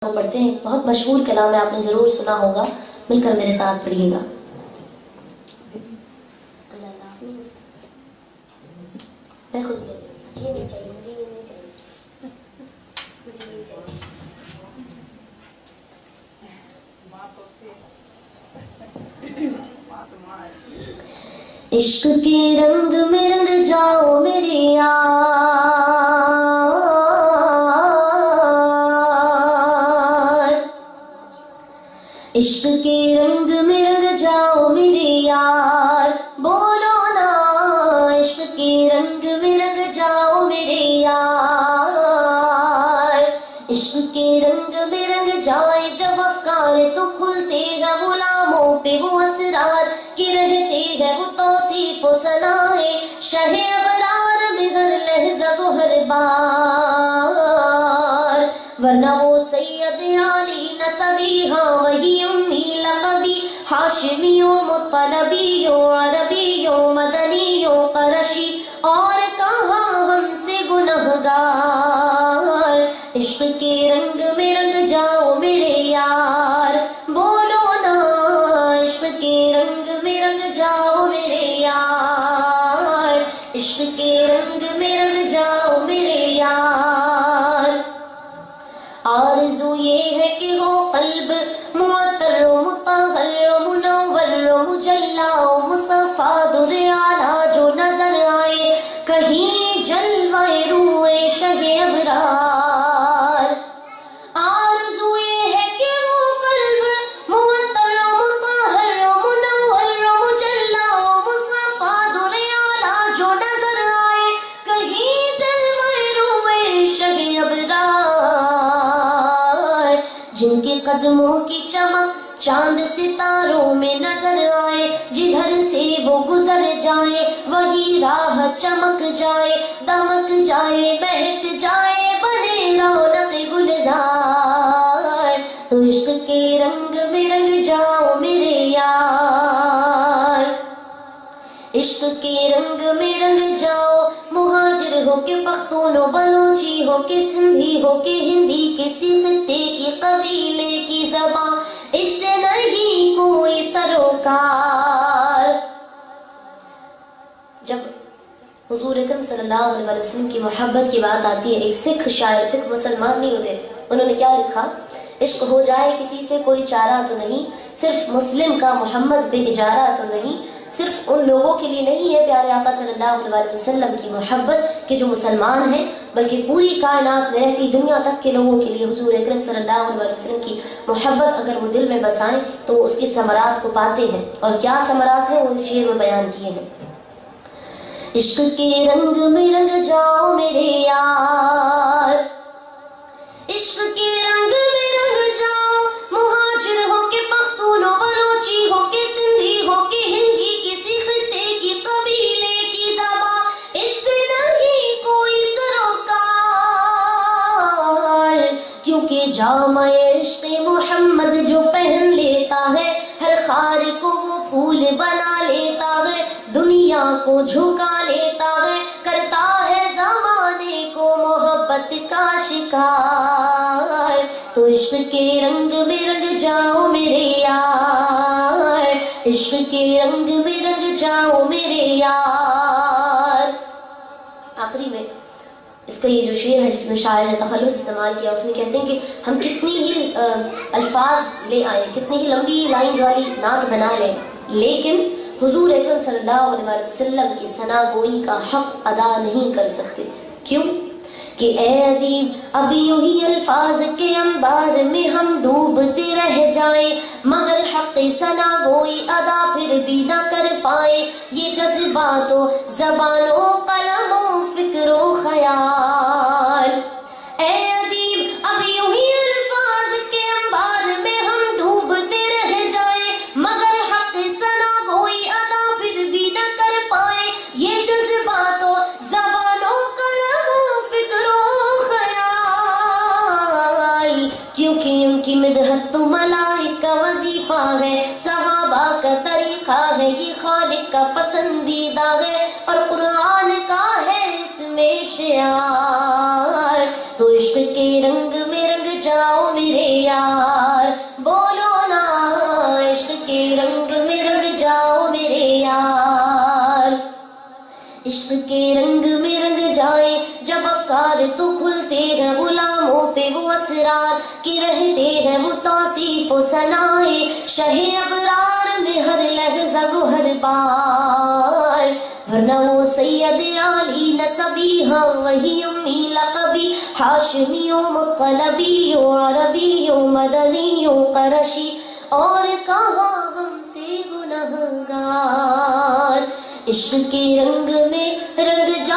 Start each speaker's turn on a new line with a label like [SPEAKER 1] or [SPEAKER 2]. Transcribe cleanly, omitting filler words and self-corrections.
[SPEAKER 1] کو پڑھتے ہیں. بہت مشہور کلام ہے, آپ نے ضرور سنا ہوگا. مل کر میرے ساتھ پڑھیے گا. میں خود یہ نہیں چاہیے, مجھے یہ نہیں چاہیے, مجھے یہ چاہیے. عشق کے رنگ میں رنگ جاؤ میرے یار, عشق کے رنگ میں رنگ جاؤ میرے یار, بولو نا عشق کے رنگ میں رنگ جاؤ میرے یار. عشق کے رنگ میں رنگ جائے جب افکار تو کھلتے ہیں غلاموں پہ وہ اسرار کہ رہتے ہیں وہ توصیف و ثنائے شہ ابرار میں ہر لحظہ و ہر بار. ورنہ وہ سید علی نسبی, ہاں وہی امی لقبی, ہاشمیوں مطلبیوں عربیوں مدنیوں قرشی, اور کہاں ہم سے گنہگار. عشق کے رنگ میں رنگ جاؤ میرے یار, بولو نا عشق کے رنگ میں رنگ جاؤ میرے یار. عشق کے رنگ میں رنگ جاؤ میرے یار. آرزو یہ ہے کہ ہو قلب معطر و مطہر و منور و مجلا و مصفا در اعلیٰ جو نظر آئے کہیں جلوہ روئے شہ ابرار. آرزو یہ ہے کہ وہ قلب معطر و مطہر و منور و مجلا و مصفا در اعلیٰ جو نظر آئے کہیں جلوہ روئے شہ ابرار. جن کے قدموں کی چمک چاند ستاروں میں نظر آئے, جدھر سے وہ گزر جائے وہی راہ چمک جائے, دمک جائے بہک جائے بنے رونق گلزار. تو عشق کے رنگ میں رنگ جاؤ میرے یار, عشق کے رنگ میں رنگ جاؤ. مہاجر ہو کے پختون و بلوچی ہو کے سندھی ہو کے ہندی, کسی خطے کی قبیلے کی زبان اس سے نہیں کوئی سروکار. جب حضور اکرم صلی اللہ علیہ وسلم کی محبت کی بات آتی ہے, ایک سکھ شاعر, سکھ مسلمان نہیں ہوتے, انہوں نے کیا لکھا؟ عشق ہو جائے کسی سے کوئی چارہ تو نہیں, صرف مسلم کا محمد پہ گزارا تو نہیں. صرف ان لوگوں کے لیے نہیں ہے پیارے آقا صلی اللہ علیہ وسلم کی محبت کہ جو مسلمان ہیں, بلکہ پوری کائنات میں رہتی دنیا تک کے لوگوں کے لیے حضور اکرم صلی اللہ علیہ وسلم کی محبت اگر وہ دل میں بسائیں تو اس کی ثمرات کو پاتے ہیں. اور کیا ثمرات ہیں وہ اس شعر میں بیان کیے ہیں. عشق کے رنگ میں رنگ جاؤ میرے یار, عشق کے رنگ میں رنگ جاؤ. مہاجر ہو کے پختون و بلوچی ہو کے سندھی ہو کے ہندی, کسی خطے کی قبیلے کی زبان اس سے نہیں کوئی سروکار. کیونکہ جامع عشق محمد جو پہن لیتا ہے ہر خار کو وہ پھول بنا لیتا ہے, دنیا کو جھکا لیتا ہے, کرتا ہے زمانے کو محبت کا شکار. تو عشق کے رنگ میں رنگ جاؤ میرے یار, عشق کے رنگ میں رنگ جاؤ میرے یار. آخری میں اس کا یہ جو شعر ہے جس میں شاعر نے تخلص استعمال کیا, اس میں کہتے ہیں کہ ہم کتنی ہی الفاظ لے آئیں, کتنی ہی لمبی لائنز والی نعت بنا لیں, لیکن حضور اکرم صلی اللہ علیہ وسلم کی ثنا گوئی کا حق ادا نہیں کر سکتے. کیوں کہ اے ادیب ابھی یوں ہی الفاظ کے انبار میں ہم ڈوبتے رہ جائیں, مگر حق ثنا گوئی ادا پھر بھی نہ کر پائے. یہ جذبات و زبان و قلم و فکر و خیال. اے ادیب ابھی یوں ہی الفاظ کے انبار میں ہم ڈوبتے رہ جائیں, مگر حق ثنا گوئی ادا پھر بھی نہ کر پائے. یہ جذبات و زبان و قلم و فکر و خیال, کیونکہ ان کی مدحت تو ملائک کا وظیفہ ہے, صحابہ کا طریقہ ہے, یہ خالق کا پسندیدہ ہے, اور قرآن کا ہے اس میں شعار. تو عشق کے رنگ میں رنگ جاؤ میرے یار، بولو نا عشق کے رنگ میں رنگ جاؤ میرے یار، عشق کے رنگ میں رنگ جائے جب افکار تو کھلتے ہیں غلاموں پہ وہ اسرار کی رہتے ہیں وہ توصیف و ثنائے شہ ابرار میں ہر لحظہ گوہر بار، ورنہ وہ سید علی نسبی ہاں وہی امی لقبی ہاشمی و مطلبی و عربی و مدنی و قرشی اور کہاں ہم سے گنہگار، عشق کے رنگ میں رنگ جا